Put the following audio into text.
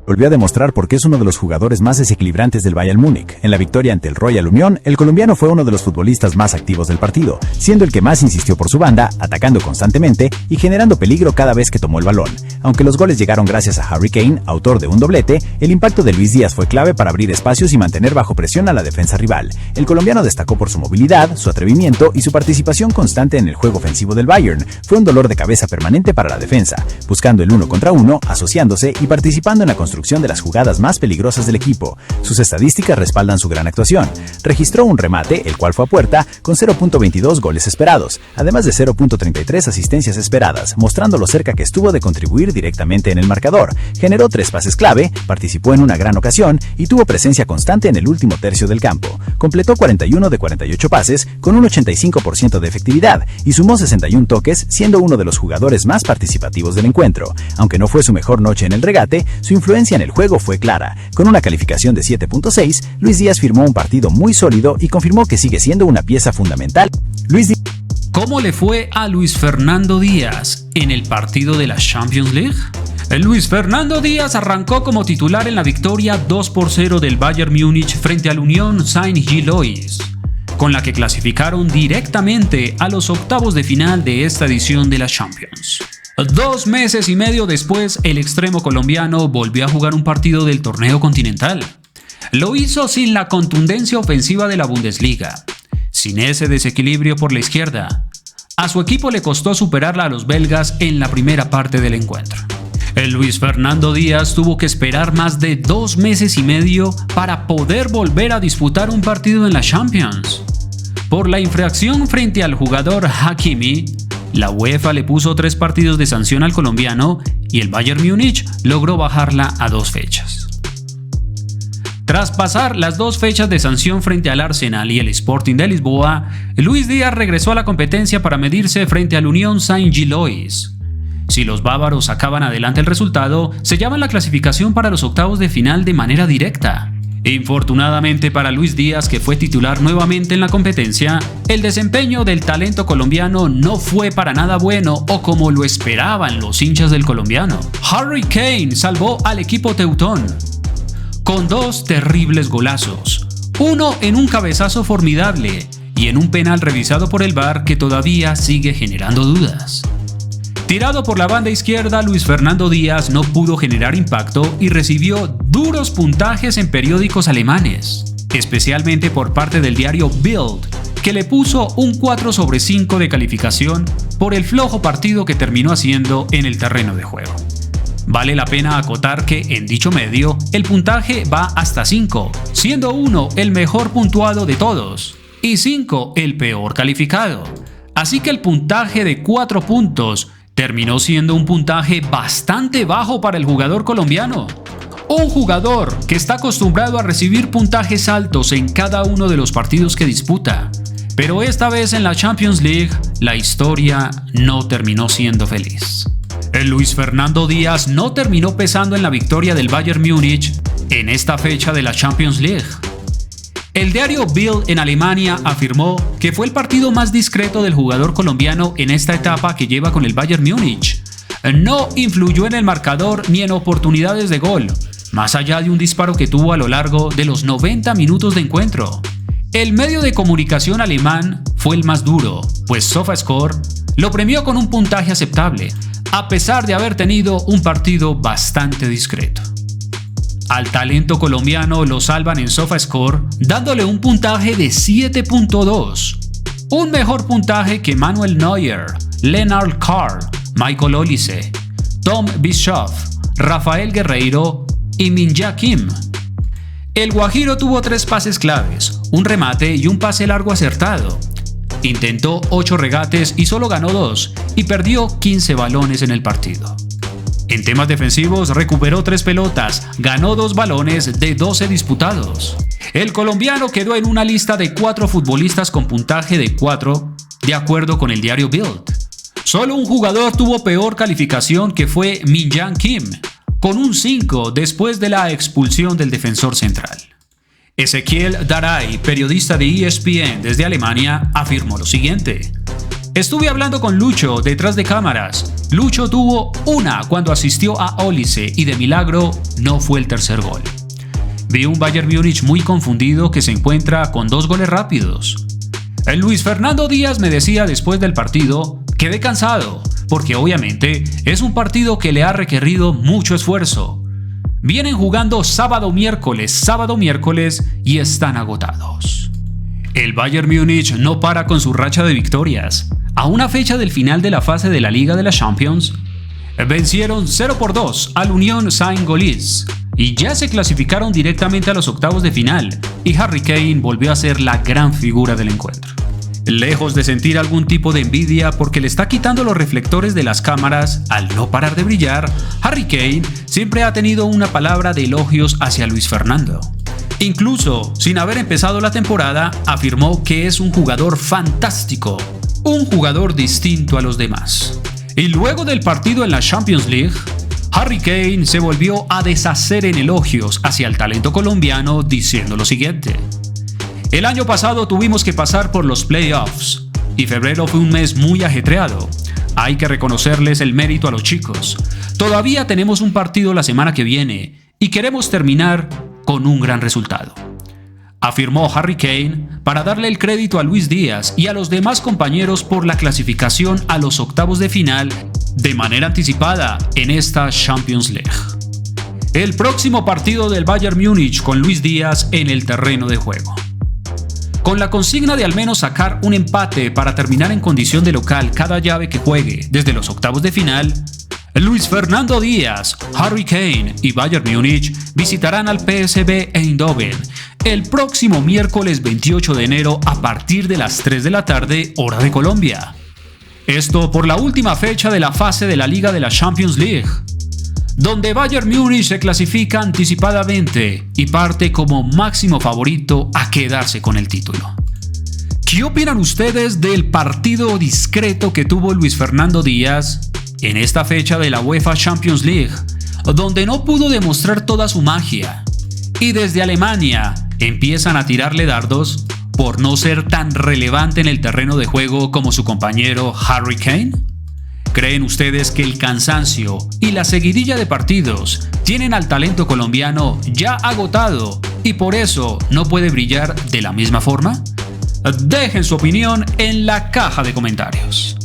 Volvió a demostrar por qué es uno de los jugadores más desequilibrantes del Bayern Múnich. En la victoria ante el Royal Union, el colombiano fue uno de los futbolistas más activos del partido, siendo el que más insistió por su banda, atacando constantemente y generando peligro cada vez que tomó el balón. Aunque los goles llegaron gracias a Harry Kane, autor de un doblete, el impacto de Luis Díaz fue clave para abrir espacios y mantener bajo presión a la defensa rival. El colombiano destacó por su movilidad, su atrevimiento y su participación constante en el juego ofensivo del Bayern. Fue un dolor de cabeza permanente para la defensa, buscando el 1 contra 1, asociándose y participando en la construcción de las jugadas más peligrosas del equipo. Sus estadísticas respaldan su gran actuación. Registró un remate, el cual fue a puerta, con 0.22 goles esperados, además de 0.33 asistencias esperadas, mostrando lo cerca que estuvo de contribuir directamente en el marcador. Generó 3 pases clave, participó en una gran ocasión y tuvo presencia constante en el último tercio del campo. Completó 41 de 48 pases, con un 85% de efectividad, y sumó 61 toques, siendo uno de los jugadores más participativos del encuentro. Aunque no fue su mejor noche en el regate, su influencia en el juego fue clara. Con una calificación de 7.6, Luis Díaz firmó un partido muy sólido y confirmó que sigue siendo una pieza fundamental. ¿Cómo le fue a Luis Fernando Díaz en el partido de la Champions League? Luis Fernando Díaz arrancó como titular en la victoria 2-0 del Bayern Múnich frente al Union Saint-Gilloise, con la que clasificaron directamente a los octavos de final de esta edición de la Champions. 2 meses y medio después, el extremo colombiano volvió a jugar un partido del torneo continental. Lo hizo sin la contundencia ofensiva de la Bundesliga, sin ese desequilibrio por la izquierda. A su equipo le costó superarla a los belgas en la primera parte del encuentro. El Luis Fernando Díaz tuvo que esperar más de 2 meses y medio para poder volver a disputar un partido en la Champions. Por la infracción frente al jugador Hakimi, la UEFA le puso 3 partidos de sanción al colombiano y el Bayern Múnich logró bajarla a 2 fechas. Tras pasar las 2 fechas de sanción frente al Arsenal y el Sporting de Lisboa, Luis Díaz regresó a la competencia para medirse frente al Union Saint-Gilloise. Si los bávaros sacaban adelante el resultado, sellaban la clasificación para los octavos de final de manera directa. Infortunadamente para Luis Díaz, que fue titular nuevamente en la competencia, el desempeño del talento colombiano no fue para nada bueno o como lo esperaban los hinchas del colombiano. Harry Kane salvó al equipo teutón con 2 terribles golazos, uno en un cabezazo formidable y en un penal revisado por el VAR que todavía sigue generando dudas. Tirado por la banda izquierda, Luis Fernando Díaz no pudo generar impacto y recibió duros puntajes en periódicos alemanes, especialmente por parte del diario Bild, que le puso un 4/5 de calificación por el flojo partido que terminó haciendo en el terreno de juego. Vale la pena acotar que en dicho medio el puntaje va hasta 5, siendo 1 el mejor puntuado de todos y 5 el peor calificado. Así que el puntaje de 4 puntos terminó siendo un puntaje bastante bajo para el jugador colombiano. Un jugador que está acostumbrado a recibir puntajes altos en cada uno de los partidos que disputa. Pero esta vez en la Champions League, la historia no terminó siendo feliz. El Luis Fernando Díaz no terminó pesando en la victoria del Bayern Múnich en esta fecha de la Champions League. El diario Bild en Alemania afirmó que fue el partido más discreto del jugador colombiano en esta etapa que lleva con el Bayern Múnich. No influyó en el marcador ni en oportunidades de gol, más allá de un disparo que tuvo a lo largo de los 90 minutos de encuentro. El medio de comunicación alemán fue el más duro, pues SofaScore lo premió con un puntaje aceptable, a pesar de haber tenido un partido bastante discreto. Al talento colombiano lo salvan en SofaScore dándole un puntaje de 7.2, un mejor puntaje que Manuel Neuer, Lennart Carl, Michael Olise, Tom Bischoff, Rafael Guerreiro y Min-Jae Kim. El guajiro tuvo 3 pases claves, un remate y un pase largo acertado. Intentó 8 regates y solo ganó 2 y perdió 15 balones en el partido. En temas defensivos recuperó 3 pelotas, ganó 2 balones de 12 disputados. El colombiano quedó en una lista de 4 futbolistas con puntaje de 4, de acuerdo con el diario Bild. Solo un jugador tuvo peor calificación, que fue Min-Jae Kim, con un 5 después de la expulsión del defensor central. Ezequiel Daray, periodista de ESPN desde Alemania, afirmó lo siguiente: estuve hablando con Lucho detrás de cámaras Lucho tuvo una cuando asistió a Olise y de milagro no fue el tercer gol. Vi un Bayern Múnich muy confundido que se encuentra con 2 goles rápidos. El Luis Fernando Díaz me decía después del partido: quedé cansado, porque obviamente es un partido que le ha requerido mucho esfuerzo. Vienen jugando sábado miércoles y están agotados. El Bayern Múnich no para con su racha de victorias. A una fecha del final de la fase de la Liga de la Champions, vencieron 0-2 al Unión Saint-Gilloise y ya se clasificaron directamente a los octavos de final, y Harry Kane volvió a ser la gran figura del encuentro. Lejos de sentir algún tipo de envidia porque le está quitando los reflectores de las cámaras al no parar de brillar, Harry Kane siempre ha tenido una palabra de elogios hacia Luis Fernando. Incluso, sin haber empezado la temporada, afirmó que es un jugador fantástico, un jugador distinto a los demás. Y luego del partido en la Champions League, Harry Kane se volvió a deshacer en elogios hacia el talento colombiano diciendo lo siguiente: el año pasado tuvimos que pasar por los playoffs y febrero fue un mes muy ajetreado. Hay que reconocerles el mérito a los chicos. Todavía tenemos un partido la semana que viene y queremos terminar con un gran resultado, afirmó Harry Kane para darle el crédito a Luis Díaz y a los demás compañeros por la clasificación a los octavos de final de manera anticipada en esta Champions League. El próximo partido del Bayern Múnich con Luis Díaz en el terreno de juego. Con la consigna de al menos sacar un empate para terminar en condición de local cada llave que juegue desde los octavos de final, Luis Fernando Díaz, Harry Kane y Bayern Múnich visitarán al PSV Eindhoven el próximo miércoles 28 de enero a partir de las 3 de la tarde, hora de Colombia. Esto por la última fecha de la fase de la Liga de la Champions League, donde Bayern Múnich se clasifica anticipadamente y parte como máximo favorito a quedarse con el título. ¿Qué opinan ustedes del partido discreto que tuvo Luis Fernando Díaz en esta fecha de la UEFA Champions League, donde no pudo demostrar toda su magia? Y desde Alemania empiezan a tirarle dardos por no ser tan relevante en el terreno de juego como su compañero Harry Kane. ¿Creen ustedes que el cansancio y la seguidilla de partidos tienen al talento colombiano ya agotado y por eso no puede brillar de la misma forma? Dejen su opinión en la caja de comentarios.